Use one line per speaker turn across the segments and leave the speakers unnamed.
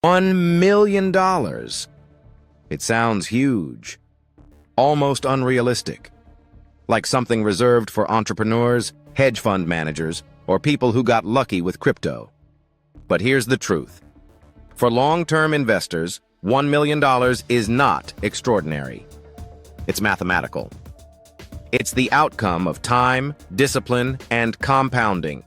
$1 million. It sounds huge, almost unrealistic, like something reserved for entrepreneurs, hedge fund managers, or people who got lucky with crypto. But here's the truth. For long-term investors, $1 million is not extraordinary. It's mathematical. It's the outcome of time, discipline, and compounding.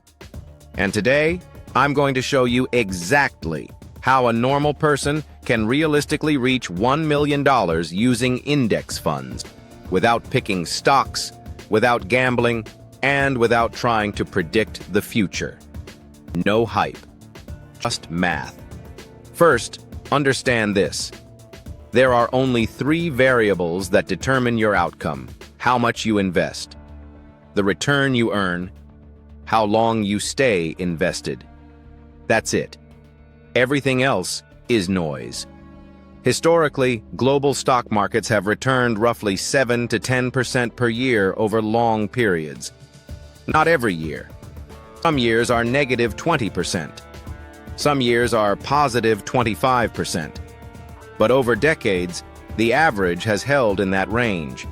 And today, I'm going to show you exactly how a normal person can realistically reach $1 million using index funds, without picking stocks, without gambling, and without trying to predict the future. No hype, just math. First, understand this. There are only 3 variables that determine your outcome: how much you invest, the return you earn, how long you stay invested. That's it. Everything else is noise. Historically, global stock markets have returned roughly 7 to 10% per year over long periods. Not every year. Some years are negative 20%. Some years are positive 25%. But over decades, the average has held in that range.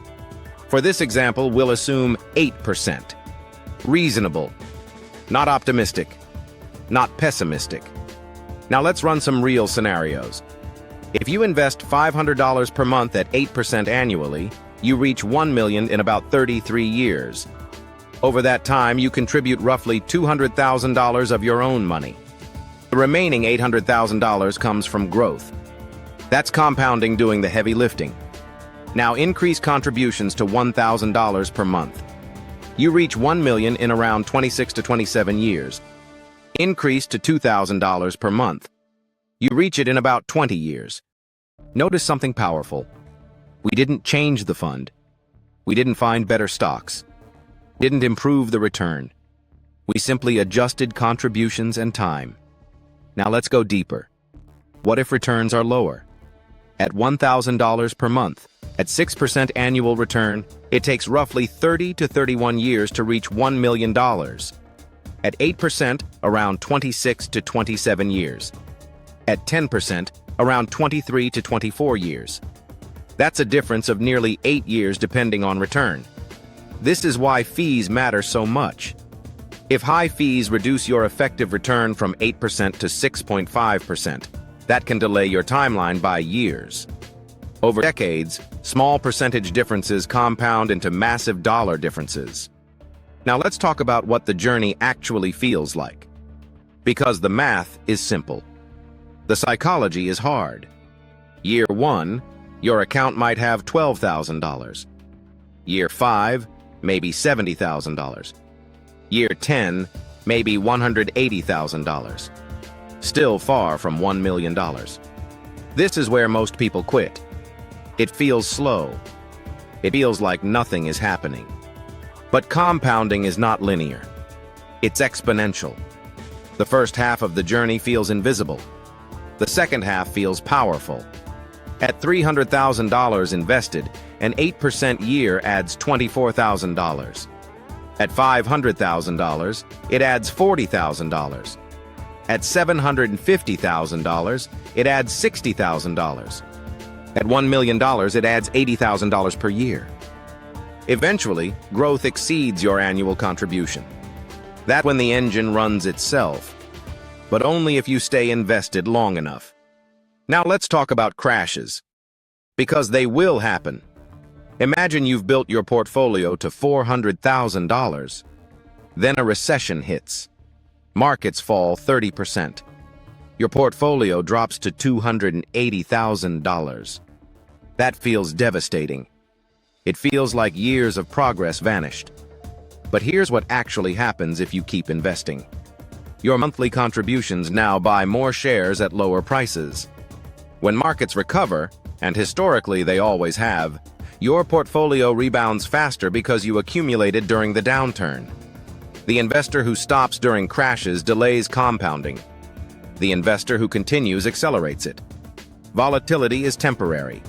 For this example, we'll assume 8%. Reasonable. Not optimistic. Not pessimistic. Now let's run some real scenarios. If you invest $500 per month at 8% annually, you reach $1 million in about 33 years. Over that time, you contribute roughly $200,000 of your own money. The remaining $800,000 comes from growth. That's compounding doing the heavy lifting. Now increase contributions to $1,000 per month. You reach $1 million in around 26 to 27 years. Increase to $2,000 per month. You reach it in about 20 years. Notice something powerful. We didn't change the fund. We didn't find better stocks. Didn't improve the return. We simply adjusted contributions and time. Now let's go deeper. What if returns are lower? At $1,000 per month, at 6% annual return, it takes roughly 30 to 31 years to reach $1 million. At 8%, around 26 to 27 years. At 10%, around 23 to 24 years. That's a difference of nearly 8 years depending on return. This is why fees matter so much. If high fees reduce your effective return from 8% to 6.5%, that can delay your timeline by years. Over decades, small percentage differences compound into massive dollar differences. Now let's talk about what the journey actually feels like. Because the math is simple. The psychology is hard. Year 1, your account might have $12,000. Year 5, maybe $70,000. Year 10, maybe $180,000. Still far from $1 million. This is where most people quit. It feels slow. It feels like nothing is happening. But compounding is not linear. It's exponential. The first half of the journey feels invisible. The second half feels powerful. At $300,000 invested, an 8% year adds $24,000. At $500,000, it adds $40,000. At $750,000, it adds $60,000. At $1 million, it adds $80,000 per year. Eventually, growth exceeds your annual contribution. That's when the engine runs itself. But only if you stay invested long enough. Now let's talk about crashes. Because they will happen. Imagine you've built your portfolio to $400,000. Then a recession hits. Markets fall 30%. Your portfolio drops to $280,000. That feels devastating. It feels like years of progress vanished. But here's what actually happens if you keep investing. Your monthly contributions now buy more shares at lower prices. When markets recover, and historically they always have, your portfolio rebounds faster because you accumulated during the downturn. The investor who stops during crashes delays compounding. The investor who continues accelerates it. Volatility is temporary.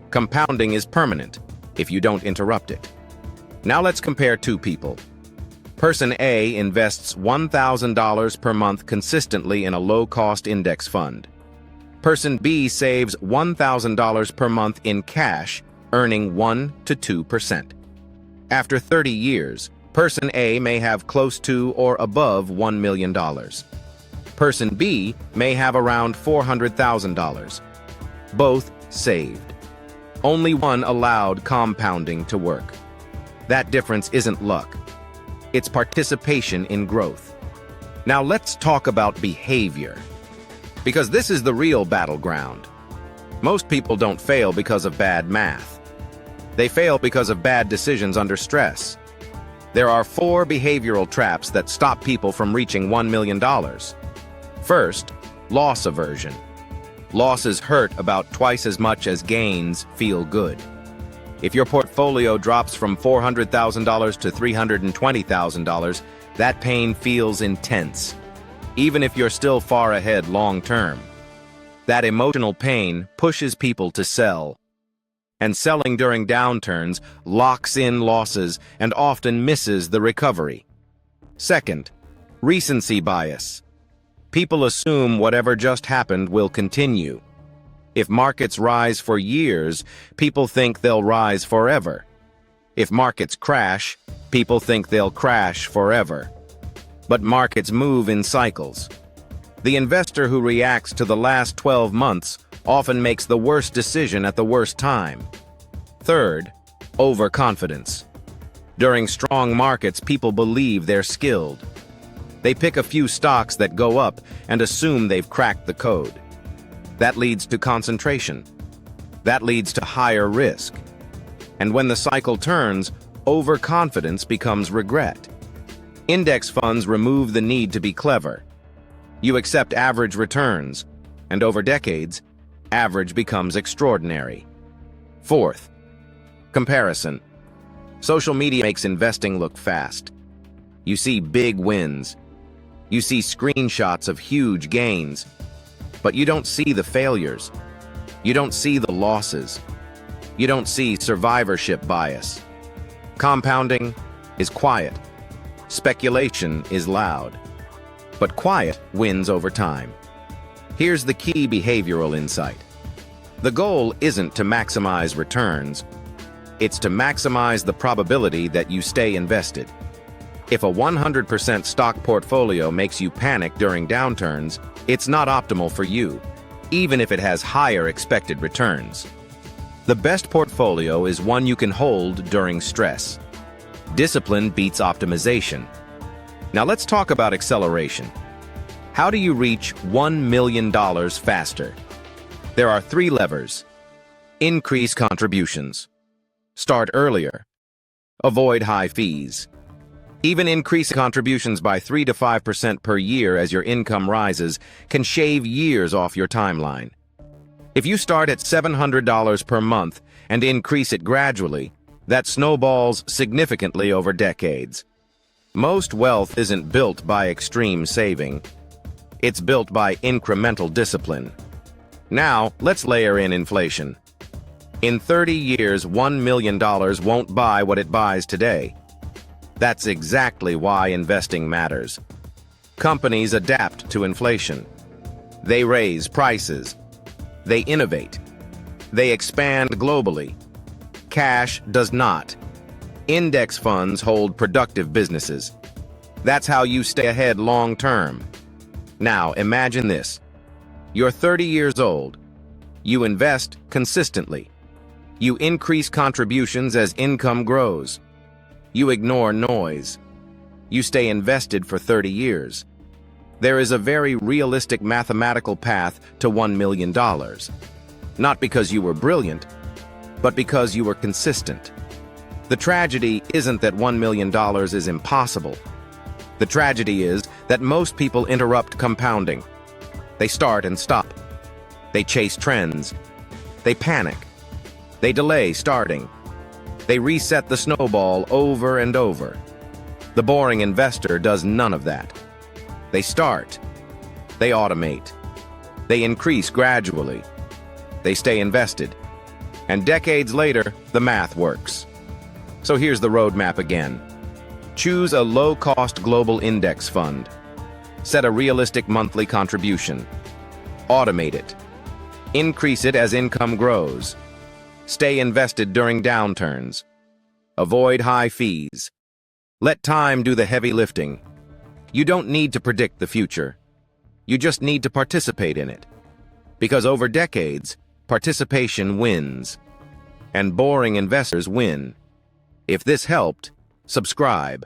Compounding is permanent if you don't interrupt it. Now let's compare two people. Person A invests $1,000 per month consistently in a low-cost index fund. Person B saves $1,000 per month in cash, earning 1 to 2%. After 30 years, Person A may have close to or above $1 million. Person B may have around $400,000. Both saved. Only one allowed compounding to work. That difference isn't luck. It's participation in growth. Now let's talk about behavior, because this is the real battleground. Most people don't fail because of bad math. They fail because of bad decisions under stress. There are 4 behavioral traps that stop people from reaching $1 million. First, loss aversion. Losses hurt about twice as much as gains feel good. If your portfolio drops from $400,000 to $320,000, that pain feels intense, even if you're still far ahead long term. That emotional pain pushes people to sell. And selling during downturns locks in losses and often misses the recovery. Second, recency bias. People assume whatever just happened will continue. If markets rise for years, people think they'll rise forever. If markets crash, people think they'll crash forever. But markets move in cycles. The investor who reacts to the last 12 months often makes the worst decision at the worst time. Third, overconfidence. During strong markets, people believe they're skilled. They pick a few stocks that go up and assume they've cracked the code. That leads to concentration. That leads to higher risk. And when the cycle turns, overconfidence becomes regret. Index funds remove the need to be clever. You accept average returns, and over decades, average becomes extraordinary. Fourth, comparison. Social media makes investing look fast. You see big wins. You see screenshots of huge gains. But you don't see the failures. You don't see the losses. You don't see survivorship bias. Compounding is quiet. Speculation is loud. But quiet wins over time. Here's the key behavioral insight. The goal isn't to maximize returns. It's to maximize the probability that you stay invested. If a 100% stock portfolio makes you panic during downturns, it's not optimal for you, even if it has higher expected returns. The best portfolio is one you can hold during stress. Discipline beats optimization. Now let's talk about acceleration. How do you reach $1 million faster? There are 3 levers. Increase contributions. Start earlier. Avoid high fees. Even increase contributions by 3 to 5% per year as your income rises can shave years off your timeline. If you start at $700 per month and increase it gradually, that snowballs significantly over decades. Most wealth isn't built by extreme saving. It's built by incremental discipline. Now, let's layer in inflation. In 30 years, $1 million won't buy what it buys today. That's exactly why investing matters. Companies adapt to inflation. They raise prices. They innovate. They expand globally. Cash does not. Index funds hold productive businesses. That's how you stay ahead long term. Now, imagine this. You're 30 years old. You invest consistently. You increase contributions as income grows. You ignore noise. You stay invested for 30 years. There is a very realistic mathematical path to $1 million. Not because you were brilliant, but because you were consistent. The tragedy isn't that $1 million is impossible. The tragedy is that most people interrupt compounding. They start and stop. They chase trends. They panic. They delay starting. They reset the snowball over and over. The boring investor does none of that. They start. They automate. They increase gradually. They stay invested. And decades later, the math works. So here's the roadmap again. Choose a low-cost global index fund. Set a realistic monthly contribution. Automate it. Increase it as income grows. Stay invested during downturns. Avoid high fees. Let time do the heavy lifting. You don't need to predict the future. You just need to participate in it. Because over decades, participation wins. And boring investors win. If this helped, subscribe.